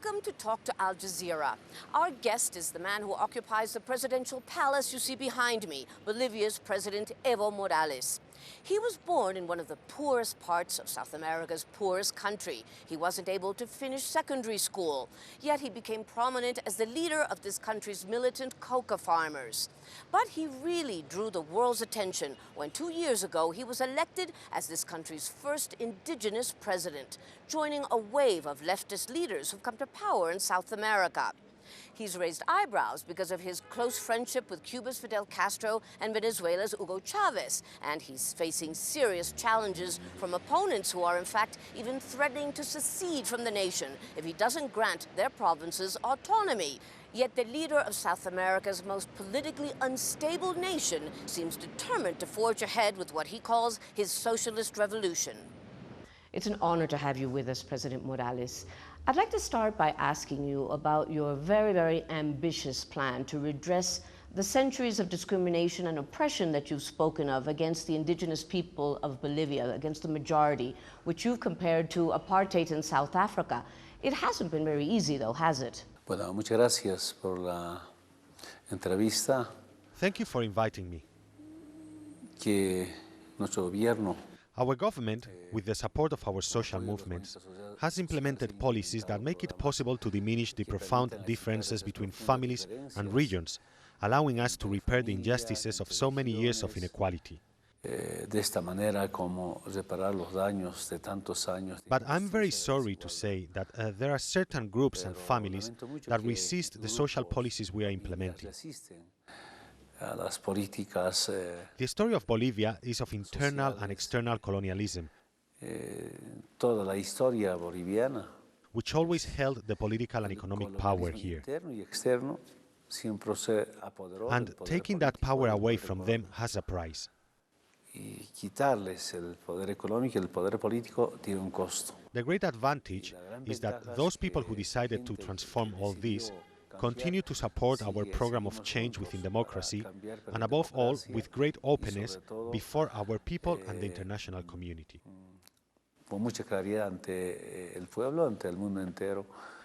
Welcome to Talk to Al Jazeera. Our guest is the man who occupies the presidential palace you see behind me, Bolivia's President Evo Morales. He was born in one of the poorest parts of South America's poorest country. He wasn't able to finish secondary school, yet he became prominent as the leader of this country's militant coca farmers. But he really drew the world's attention when 2 years ago he was elected as this country's first indigenous president, joining a wave of leftist leaders who've come to power in South America. He's raised eyebrows because of his close friendship with Cuba's Fidel Castro and Venezuela's Hugo Chavez, and he's facing serious challenges from opponents who are in fact even threatening to secede from the nation if he doesn't grant their provinces autonomy. Yet the leader of South America's most politically unstable nation seems determined to forge ahead with what he calls his socialist revolution. It's an honor to have you with us, President Morales. I'd like to start by asking you about your very, very ambitious plan to redress the centuries of discrimination and oppression that you've spoken of against the indigenous people of Bolivia, against the majority, which you've compared to apartheid in South Africa. It hasn't been very easy, though, has it? Bueno, muchas gracias por la entrevista. Thank you for inviting me. Que nuestro gobierno Our government, with the support of our social movements, has implemented policies that make it possible to diminish the profound differences between families and regions, allowing us to repair the injustices of so many years of inequality. But I'm very sorry to say that there are certain groups and families that resist the social policies we are implementing. The story of Bolivia is of internal and external colonialism, which always held the political and economic power here. And taking that power away from them has a price. The great advantage is that those people who decided to transform all this continue to support our program of change within democracy, and above all, with great openness before our people and the international community.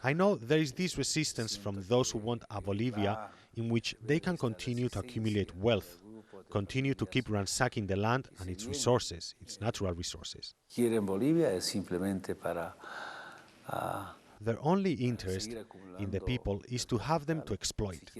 I know there is this resistance from those who want a Bolivia in which they can continue to accumulate wealth, continue to keep ransacking the land and its resources, its natural resources. Their only interest in the people is to have them to exploit.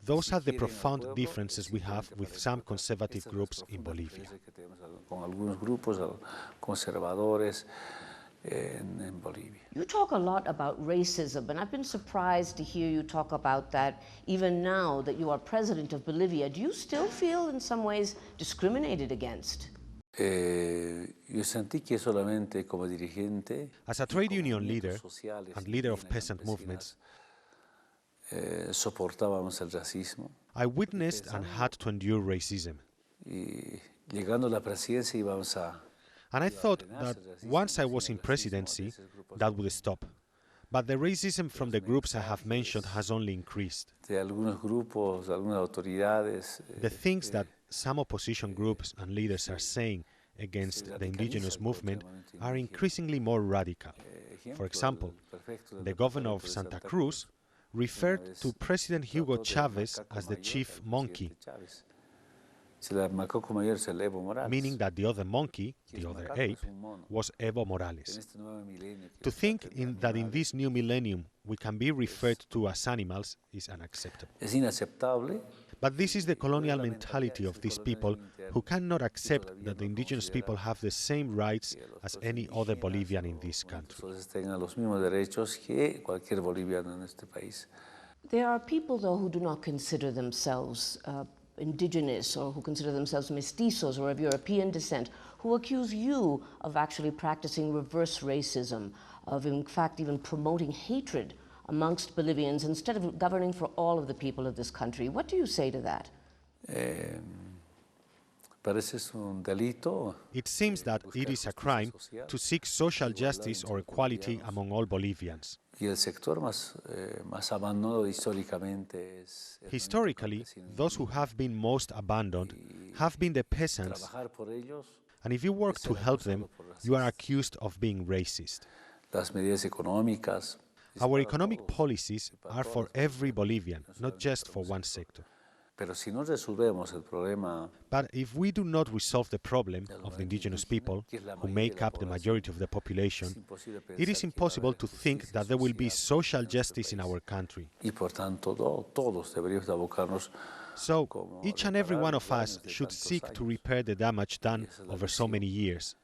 Those are the profound differences we have with some conservative groups in Bolivia. You talk a lot about racism, and I've been surprised to hear you talk about that even now that you are president of Bolivia. Do you still feel in some ways discriminated against? As a trade union leader and leader of peasant movements, I witnessed and had to endure racism. And I thought that once I was in presidency, that would stop. But the racism from the groups I have mentioned has only increased. The things that some opposition groups and leaders are saying against the indigenous movement are increasingly more radical. For example, the governor of Santa Cruz referred to President Hugo Chavez as the chief monkey, meaning that the other monkey, the other ape, was Evo Morales. To think that in this new millennium we can be referred to as animals is unacceptable. But this is the colonial mentality of these people who cannot accept that the indigenous people have the same rights as any other Bolivian in this country. There are people, though, who do not consider themselves indigenous or who consider themselves mestizos or of European descent, who accuse you of actually practicing reverse racism, of in fact even promoting hatred amongst Bolivians instead of governing for all of the people of this country. What do you say to that? It seems that it is a crime to seek social justice or equality among all Bolivians. Historically, those who have been most abandoned have been the peasants, And if you work to help them, you are accused of being racist. Our economic policies are for every Bolivian, not just for one sector. But if we do not resolve the problem of the indigenous people, who make up the majority of the population, it is impossible to think that there will be social justice in our country. So, each and every one of us should seek to repair the damage done over so many years.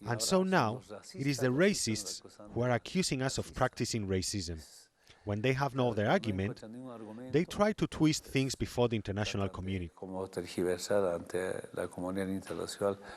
And so now, it is the racists who are accusing us of practicing racism. When they have no other argument, they try to twist things before the international community.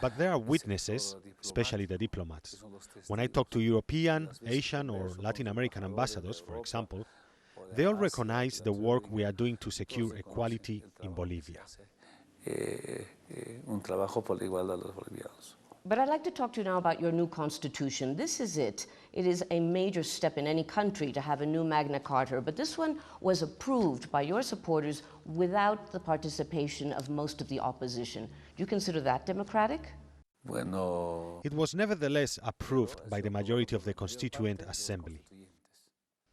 But there are witnesses, especially the diplomats. When I talk to European, Asian or Latin American ambassadors, for example, they all recognize the work we are doing to secure equality in Bolivia. But I'd like to talk to you now about your new constitution. This is it. It is a major step in any country to have a new Magna Carta, but this one was approved by your supporters without the participation of most of the opposition. Do you consider that democratic? It was nevertheless approved by the majority of the Constituent Assembly.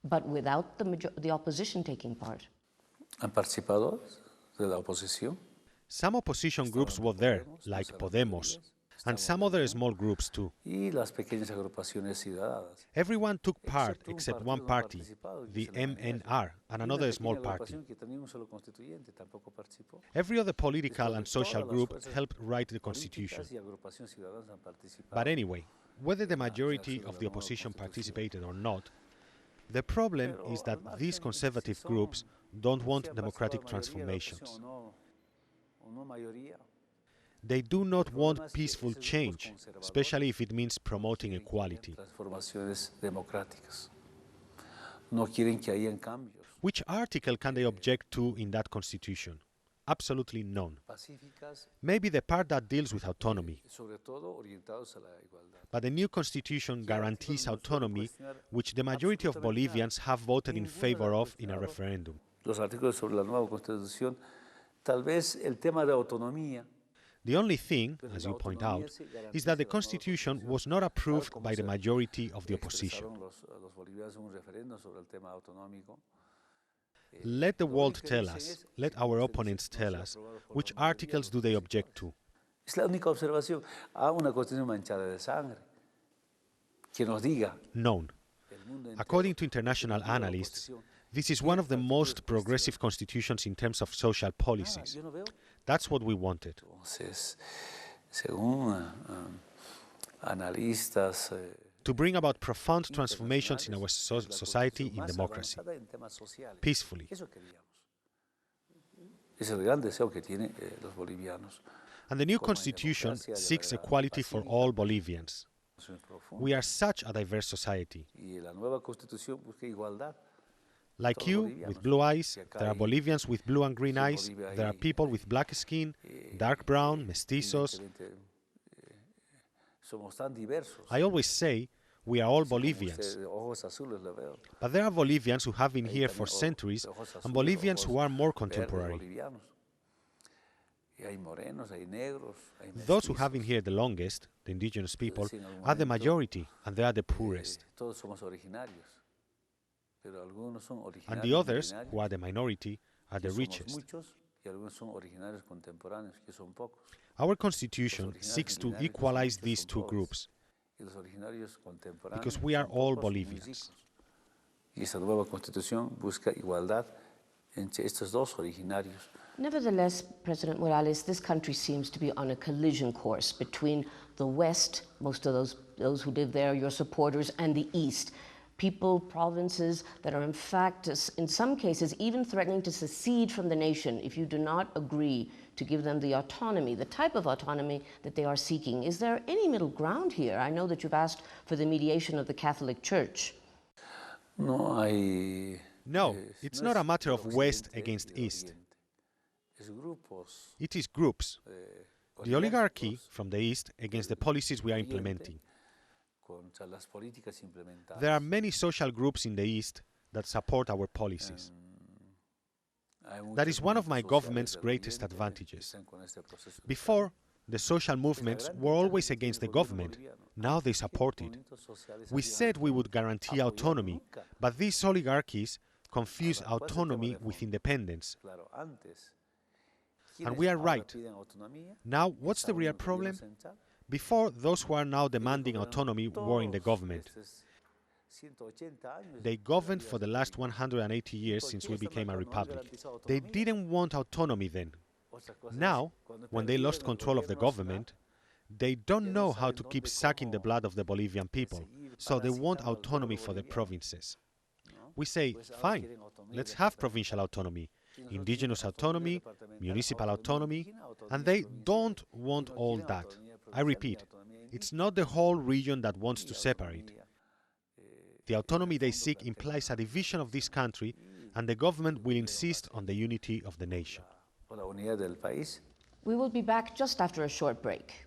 But without the opposition taking part? Some opposition groups were there, like Podemos, and some other small groups too. Everyone took part except one party, the MNR, and another small party. Every other political and social group helped write the constitution. But anyway, whether the majority of the opposition participated or not, the problem is that these conservative groups don't want democratic transformations. They do not want peaceful change, especially if it means promoting equality. Which article can they object to in that constitution? Absolutely none. Maybe the part that deals with autonomy. But the new constitution guarantees autonomy, which the majority of Bolivians have voted in favor of in a referendum. The only thing, as you point out, is that the constitution was not approved by the majority of the opposition. Let the world tell us, let our opponents tell us, which articles do they object to? None. According to international analysts, this is one of the most progressive constitutions in terms of social policies. That's what we wanted. To bring about profound transformations in our society in democracy, peacefully. And the new constitution seeks equality for all Bolivians. We are such a diverse society. Like you, with blue eyes, there are Bolivians with blue and green eyes, there are people with black skin, dark brown, mestizos. I always say we are all Bolivians. But there are Bolivians who have been here for centuries and Bolivians who are more contemporary. Those who have been here the longest, the indigenous people, are the majority and they are the poorest. And the others, who are the minority, are the richest. Our constitution seeks to equalize these two groups, because we are all Bolivians. Nevertheless, President Morales, this country seems to be on a collision course between the West, most of those who live there, your supporters, and the East. People, provinces that are in fact, in some cases, even threatening to secede from the nation if you do not agree to give them the autonomy, the type of autonomy that they are seeking. Is there any middle ground here? I know that you've asked for the mediation of the Catholic Church. No, it's not a matter of West against East. It is groups. The oligarchy from the East against the policies we are implementing. There are many social groups in the East that support our policies. That is one of my government's greatest advantages. Before, the social movements were always against the government. Now they support it. We said we would guarantee autonomy, but these oligarchies confuse autonomy with independence. And we are right. Now, what's the real problem? Before, those who are now demanding autonomy were in the government. They governed for the last 180 years since we became a republic. They didn't want autonomy then. Now, when they lost control of the government, they don't know how to keep sucking the blood of the Bolivian people, so they want autonomy for the provinces. We say, fine, let's have provincial autonomy, indigenous autonomy, municipal autonomy, and they don't want all that. I repeat, it's not the whole region that wants to separate. The autonomy they seek implies a division of this country, and the government will insist on the unity of the nation. We will be back just after a short break.